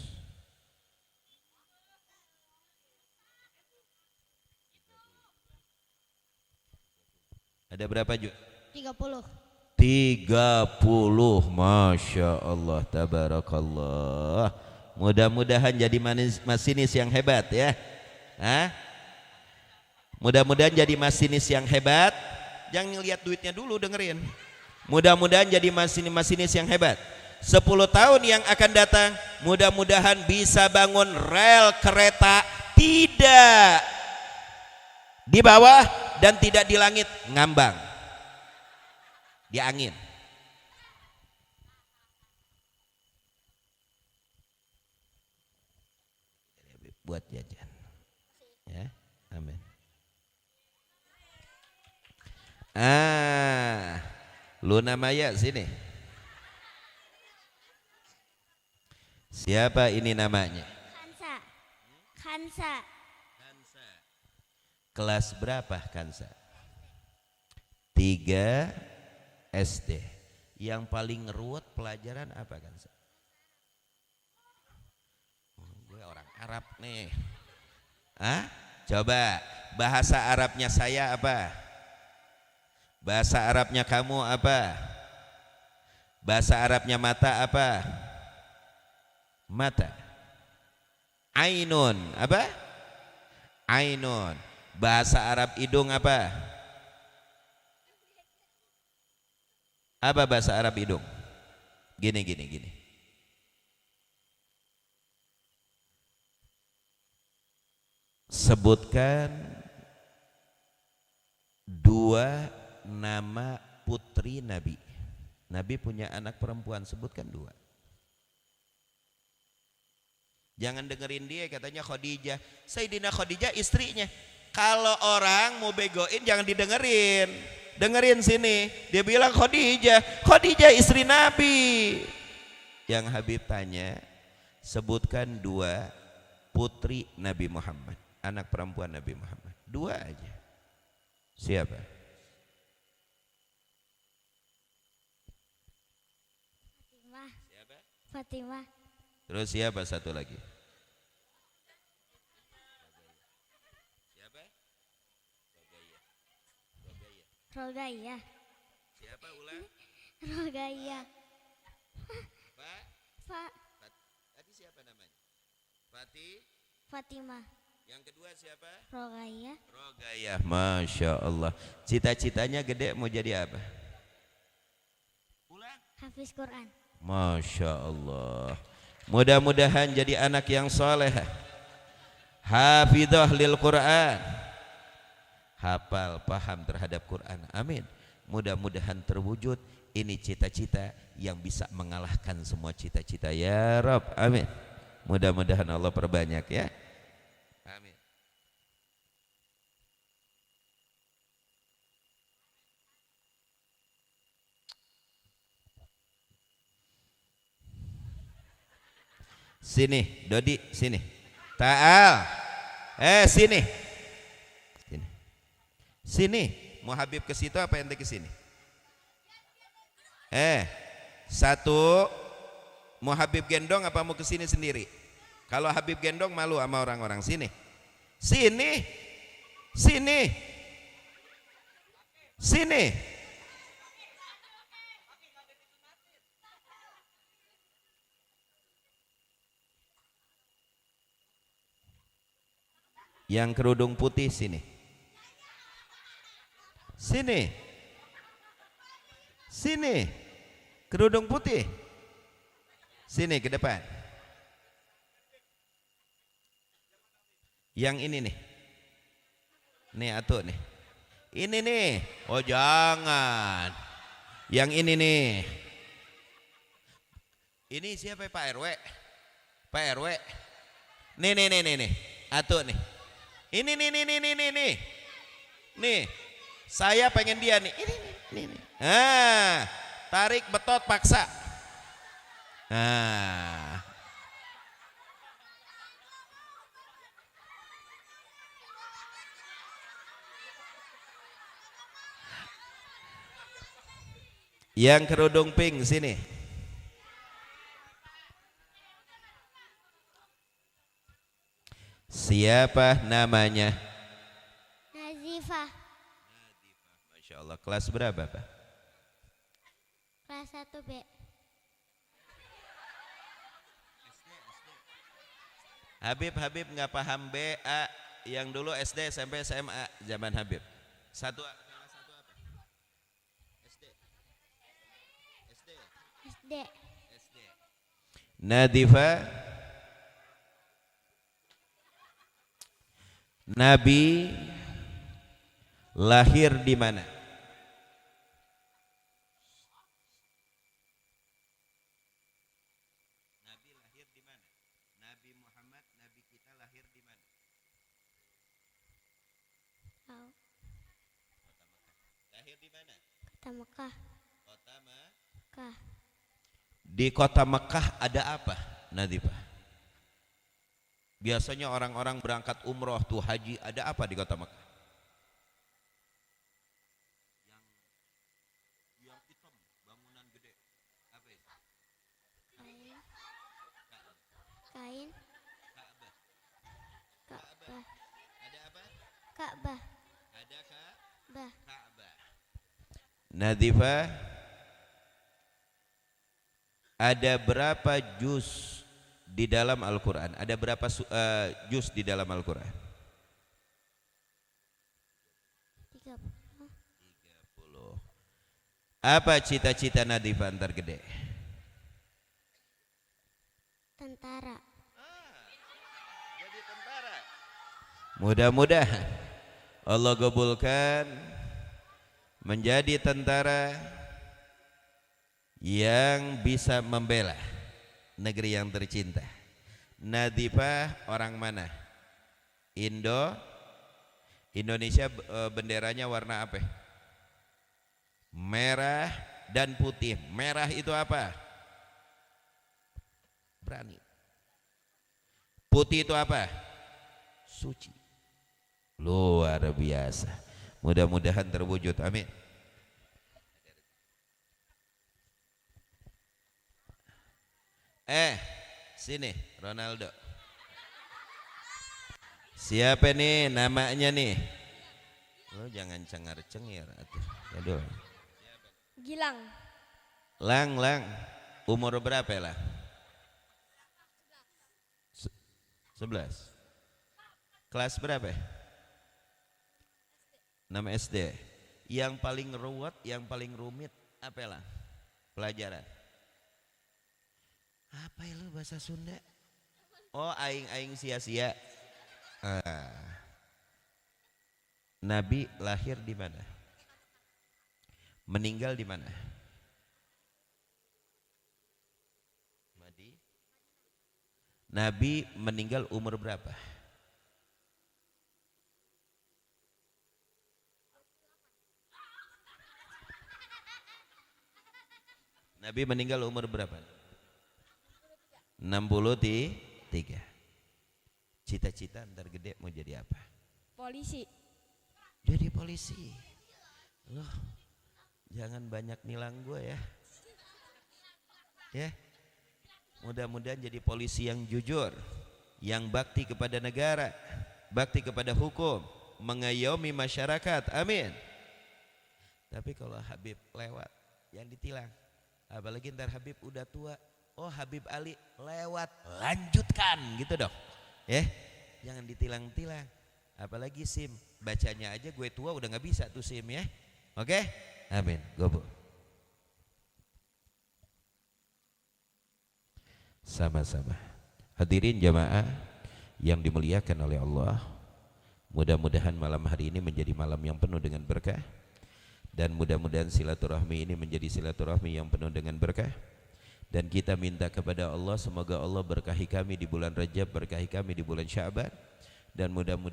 Ada berapa juz? 30. 30. Masya Allah, tabarakallah. Mudah-mudahan jadi masinis yang hebat ya. Mudah-mudahan jadi masinis yang hebat. Jangan lihat duitnya dulu, dengerin. Mudah-mudahan jadi masinis yang hebat. 10 tahun yang akan datang, mudah-mudahan bisa bangun rel kereta tidak di bawah dan tidak di langit, ngambang di angin. Buat jajan ya. Amin. Luna Maya sini. Siapa ini namanya? Kansa. Kansa. Kelas berapa Kansa? 3 SD. Yang paling ruwet pelajaran apa Kansa? Gue orang Arab nih. Coba bahasa Arabnya saya apa? Bahasa Arabnya kamu apa? Bahasa Arabnya mata apa? Mata. Ainun apa? Ainun. Bahasa Arab hidung apa? Apa bahasa Arab hidung? Gini. Sebutkan 2 nama putri Nabi. Nabi punya anak perempuan, sebutkan 2. Jangan dengerin dia katanya Khadijah. Sayyidina Khadijah istrinya. Kalau orang mau begoin jangan didengerin. Dengerin sini. Dia bilang Khadijah. Khadijah istri Nabi. Yang Habib tanya, sebutkan 2 putri Nabi Muhammad. Anak perempuan Nabi Muhammad. 2 aja. Siapa? Fatimah. Terus siapa satu lagi? Siapa? Rogaya. Siapa ulang? Rogaya. Tadi siapa namanya? Fatimah. Yang kedua siapa? Rogaya. Rogaya. Masya Allah. Cita-citanya gede mau jadi apa? Ulang. Hafiz Quran. Masya Allah. Mudah-mudahan jadi anak yang soleh, hafidhah lil Quran, hafal paham terhadap Quran. Amin. Mudah-mudahan terwujud ini cita-cita yang bisa mengalahkan semua cita-cita ya Rabb. Amin. Mudah-mudahan Allah perbanyak ya. Amin. Sini, Dodi, sini. Ta'al. Sini. Sini. Sini. Mau Habib ke situ apa ente ke sini? Satu. Mau Habib gendong apa mau ke sini sendiri? Kalau Habib gendong malu sama orang-orang. Sini. Sini. Sini. Sini. Yang kerudung putih sini. Sini. Sini. Kerudung putih. Sini ke depan. Yang ini nih. Nih atuh nih. Ini nih. Oh jangan. Yang ini nih. Ini siapa Pak RW? Pak RW. Nih. Atuh nih. Ini nih. Nih. Saya pengen dia nih. Ini. Tarik betot paksa. Yang kerudung pink sini. Siapa namanya? Nazifah. Masya Allah. Kelas berapa Pak? Kelas 1B. Habib nggak paham BA yang dulu SD SMP SMA zaman Habib. Satu kelas satu apa? SD. Nadifa. Nabi lahir di mana? Nabi lahir di mana? Nabi Muhammad, Nabi kita lahir di mana? Tahu. Lahir di mana? Kota Mekah. Kota Mekah. Di kota Mekah ada apa, Nadifah? Biasanya orang-orang berangkat umroh tuh haji, ada apa di kota Mekah? Yang hitam, bangunan gede. Apa itu? Kain. Ka'bah. Ka'bah. Ada apa? Ka'bah. Ada Bah. Ka'bah. Nadifah, ada berapa juz di dalam Al-Quran? Ada berapa juz di dalam Al-Quran? 30. 30. Apa cita-cita Nadifah antar gede? Tentara. Jadi tentara. Mudah-mudahan Allah gabulkan menjadi tentara yang bisa membela negeri yang tercinta. Nadifah orang mana? Indonesia. Benderanya warna apa? Merah dan putih. Merah itu apa? Berani. Putih itu apa? Suci. Luar biasa. Mudah-mudahan terwujud. Amin. Sini Ronaldo. Siapa nih namanya nih? Lo jangan cengar-cengir atuh. Aduh. Gilang. Lang. Umur berapa lah? 11. Kelas berapa? 6 SD. Yang paling ruwet, yang paling rumit apa lah? Pelajaran. Apa ya lo bahasa Sunda? Oh, aing sia-sia. Nabi lahir di mana? Meninggal di mana? Nabi meninggal umur berapa? Nabi meninggal umur berapa? 63. Cita-cita ntar gede mau jadi apa? Polisi. Jadi polisi. Loh, jangan banyak nilang gue ya. Ya. Mudah-mudahan jadi polisi yang jujur, yang bakti kepada negara, bakti kepada hukum, mengayomi masyarakat. Amin. Tapi kalau Habib lewat, yang ditilang. Apalagi ntar Habib udah tua. Oh, Habib Ali lewat, lanjutkan gitu dong. Ya, jangan ditilang-tilang. apalagi SIM, bacanya aja gue tua udah nggak bisa tuh SIM ya. Oke, amin. Gobo. Sama-sama. Hadirin jamaah yang dimuliakan oleh Allah, mudah-mudahan malam hari ini menjadi malam yang penuh dengan berkah, dan mudah-mudahan silaturahmi ini menjadi silaturahmi yang penuh dengan berkah. Dan kita minta kepada Allah, semoga Allah berkahi kami di bulan Rajab, berkahi kami di bulan Sya'ban, dan mudah-mudahan